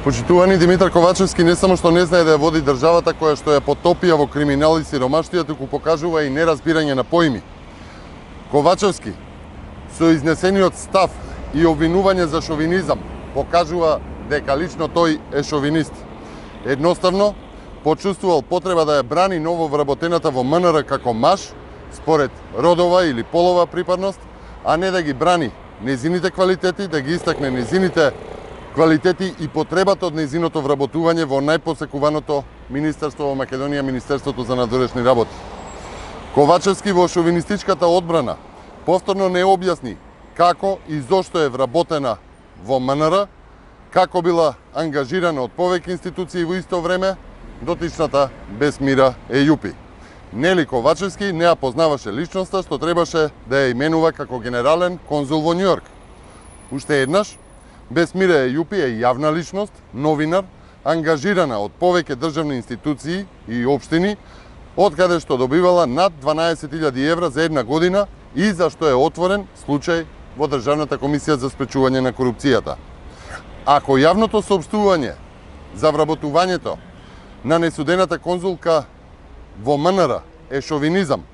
Почитувани, Димитар Ковачевски не само што не знае да ја води државата која што ја потопија во криминал и сиромаштија, туку покажува и неразбирање на поими. Ковачевски, со изнесениот став и обвинување за шовинизам, покажува дека лично тој е шовинист. Едноставно, почувствувал потреба да ја брани ново вработената во МНР како маж, според родова или полова припадност, а не да ги брани незините квалитети, да ги истакне незините квалитети и потребата од незиното вработување во најпосекуваното министерство во Македонија, Министерството за надворешни работи. Ковачевски во шовинистичката одбрана повторно не објасни како и зошто е вработена во МНР, како била ангажирана од повеќе институции во исто време дотичната Бесмира Ејупи. Нели Ковачевски не ја познаваше личноста што требаше да ја именува како генерален конзул во Њујорк. Уште еднаш, Бесмира Ејупи е јавна личност, новинар, ангажирана од повеќе државни институции и општини, од каде што добивала над 12.000 евра за една година и за што е отворен случај во Државната комисија за спречување на корупцијата. Ако јавното соопштување за вработувањето на несудената конзулка во МНР е шовинизам,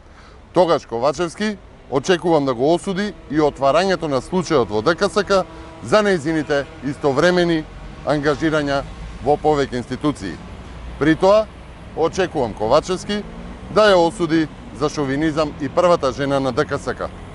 тогаш Ковачевски очекувам да го осуди и отварањето на случајот во ДКСК за нејзините истовремени ангажирања во повеќе институции. При тоа, очекувам Ковачевски да ја осуди за шовинизам и првата жена на ДКСК.